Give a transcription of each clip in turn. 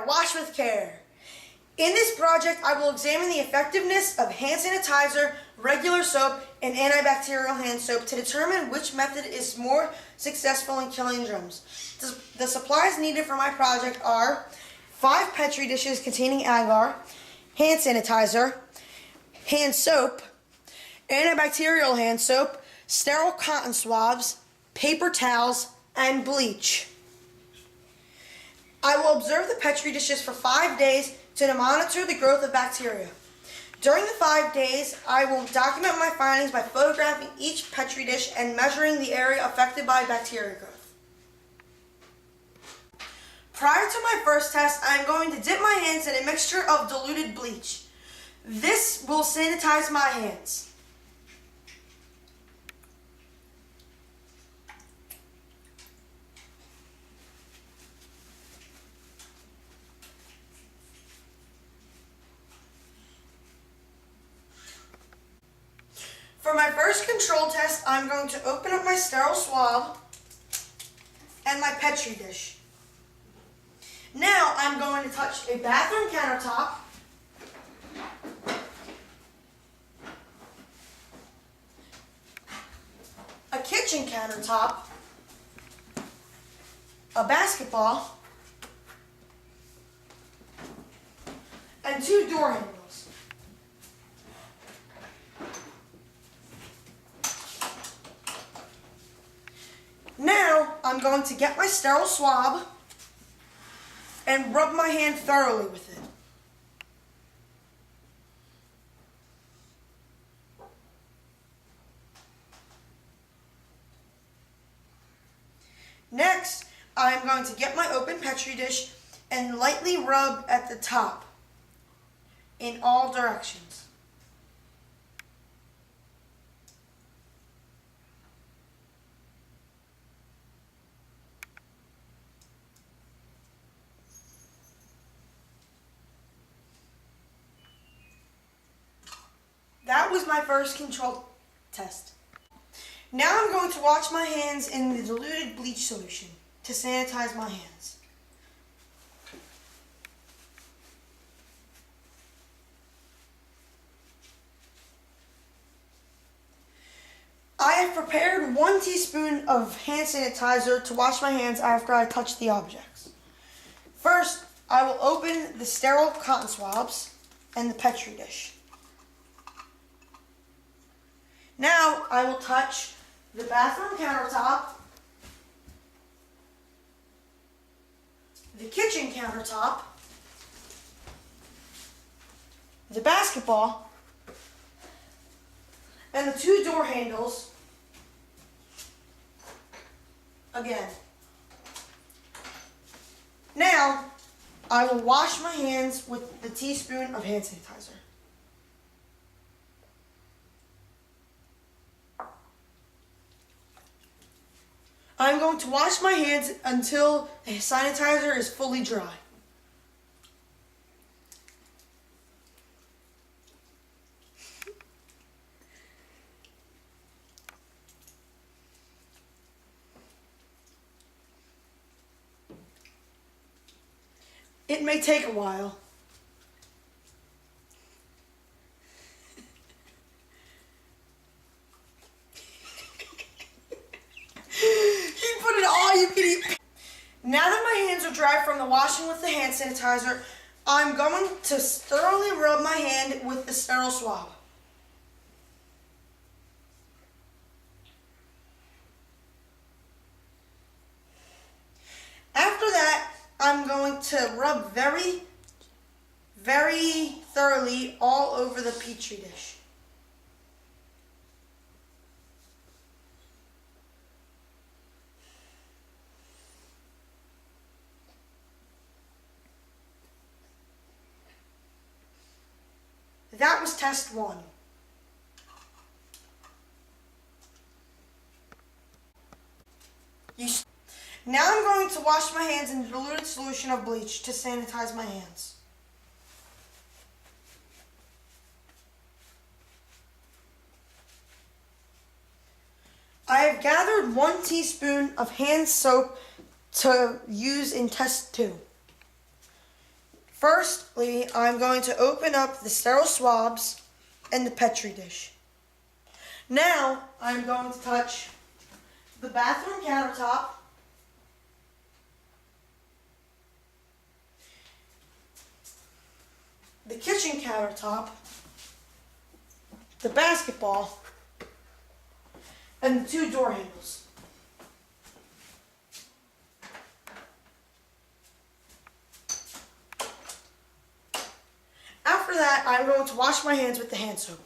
wash with care. In this project, I will examine the effectiveness of hand sanitizer, regular soap, and antibacterial hand soap to determine which method is more successful in killing germs. The supplies needed for my project are 5 Petri dishes containing agar, hand sanitizer, hand soap, antibacterial hand soap, sterile cotton swabs, paper towels, and bleach. I will observe the Petri dishes for 5 days to monitor the growth of bacteria. During the 5 days, I will document my findings by photographing each Petri dish and measuring the area affected by bacteria growth. Prior to my first test, I am going to dip my hands in a mixture of diluted bleach. This will sanitize my hands. For my first control test, I'm going to open up my sterile swab and my Petri dish. Now I'm going to touch a bathroom countertop, a kitchen countertop, a basketball, and 2 door handles. Now, I'm going to get my sterile swab and rub my hand thoroughly with it. Next, I'm going to get my open Petri dish and lightly rub at the top in all directions. That was my first control test. Now I'm going to wash my hands in the diluted bleach solution to sanitize my hands. I have prepared 1 teaspoon of hand sanitizer to wash my hands after I touch the objects. First, I will open the sterile cotton swabs and the Petri dish. Now I will touch the bathroom countertop, the kitchen countertop, the basketball, and the 2 door handles again. Now I will wash my hands with the teaspoon of hand sanitizer. I'm going to wash my hands until the sanitizer is fully dry. It may take a while. Now that my hands are dry from the washing with the hand sanitizer, I'm going to thoroughly rub my hand with the sterile swab. After that, I'm going to rub very thoroughly all over the Petri dish. That was test 1. Now I'm going to wash my hands in a diluted solution of bleach to sanitize my hands. I have gathered 1 teaspoon of hand soap to use in test 2. Firstly, I'm going to open up the sterile swabs and the Petri dish. Now, I'm going to touch the bathroom countertop, the kitchen countertop, the basketball, and the 2 door handles. After that, I'm going to wash my hands with the hand soap.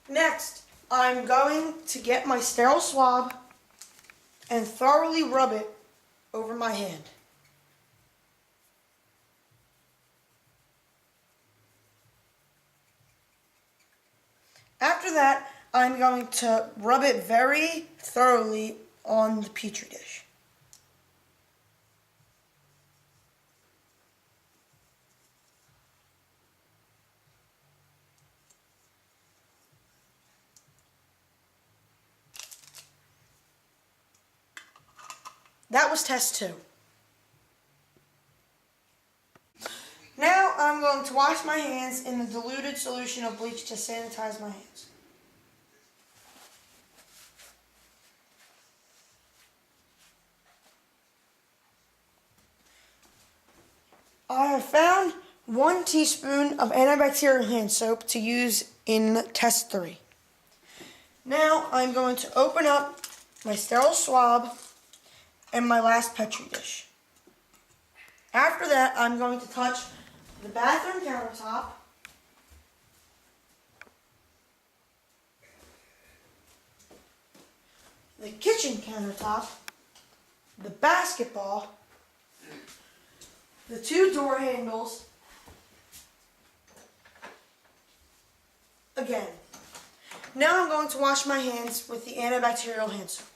Next, I'm going to get my sterile swab and thoroughly rub it over my hand. After that, I'm going to rub it very thoroughly on the Petri dish. That was test 2. Now I'm going to wash my hands in the diluted solution of bleach to sanitize my hands. I have found 1 teaspoon of antibacterial hand soap to use in test 3. Now I'm going to open up my sterile swab and my last Petri dish. After that, I'm going to touch the bathroom countertop, the kitchen countertop, the basketball, the 2 door handles, again. Now I'm going to wash my hands with the antibacterial hand soap.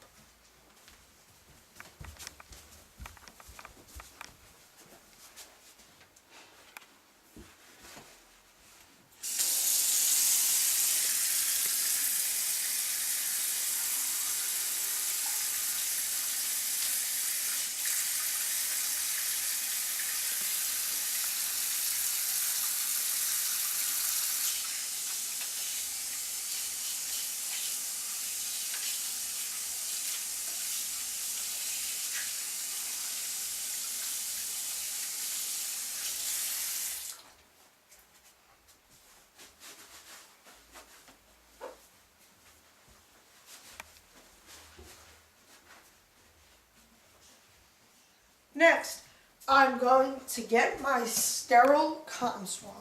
Next, I'm going to get my sterile cotton swab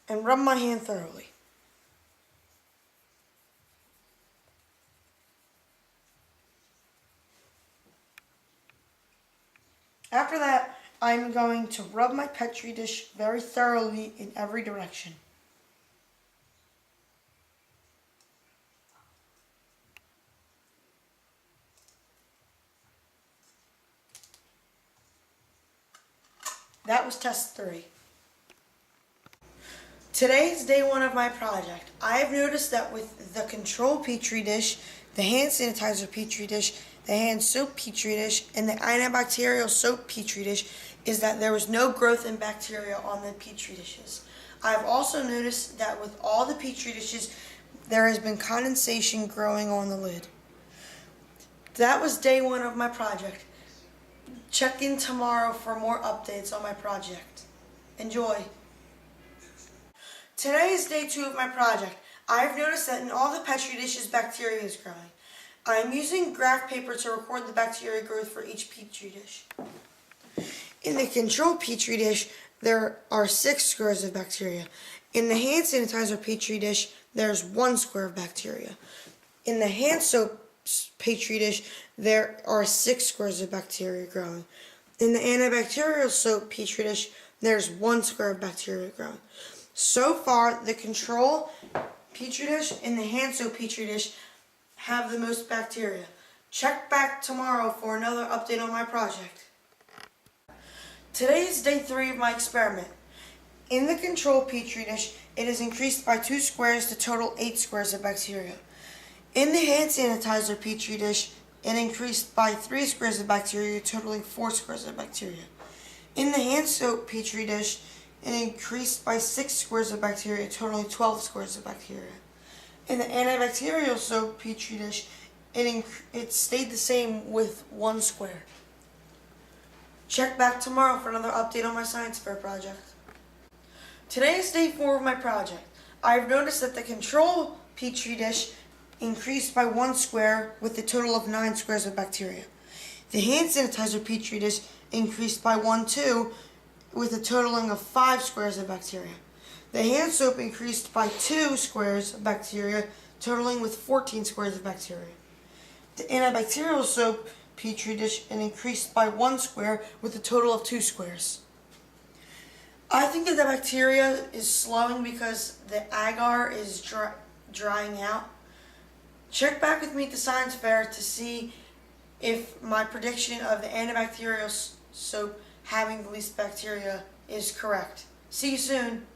and rub my hand thoroughly. After that, I'm going to rub my Petri dish very thoroughly in every direction. That was test 3. Today is day 1 of my project. I have noticed that with the control Petri dish, the hand sanitizer Petri dish, the hand soap Petri dish, and the antibacterial soap Petri dish is that there was no growth in bacteria on the Petri dishes. I've also noticed that with all the Petri dishes, there has been condensation growing on the lid. That was day 1 of my project. Check in tomorrow for more updates on my project. Enjoy. Today is day 2 of my project. I've noticed that in all the Petri dishes, bacteria is growing. I'm using graph paper to record the bacteria growth for each petri dish. In the control petri dish, there are 6 squares of bacteria. In the hand sanitizer petri dish, there's 1 square of bacteria. In the hand soap petri dish, there are 6 squares of bacteria growing. In the antibacterial soap petri dish, there's 1 square of bacteria growing. So far, the control petri dish and the hand soap petri dish have the most bacteria. Check back tomorrow for another update on my project. Today is day 3 of my experiment. In the control petri dish, it is increased by 2 squares to total 8 squares of bacteria. In the hand sanitizer petri dish, it increased by 3 squares of bacteria, totaling 4 squares of bacteria. In the hand soap petri dish, it increased by 6 squares of bacteria, totaling 12 squares of bacteria. In the antibacterial soap petri dish, it stayed the same with 1 square. Check back tomorrow for another update on my science fair project. Today is day 4 of my project. I've noticed that the control petri dish increased by 1 square with a total of 9 squares of bacteria. The hand sanitizer petri dish increased by 1 too, with a totaling of 5 squares of bacteria. The hand soap increased by 2 squares of bacteria, totaling with 14 squares of bacteria. The antibacterial soap petri dish increased by 1 square with a total of 2 squares. I think that the bacteria is slowing because the agar is drying out. Check back with me at the science fair to see if my prediction of the antibacterial soap having the least bacteria is correct. See you soon.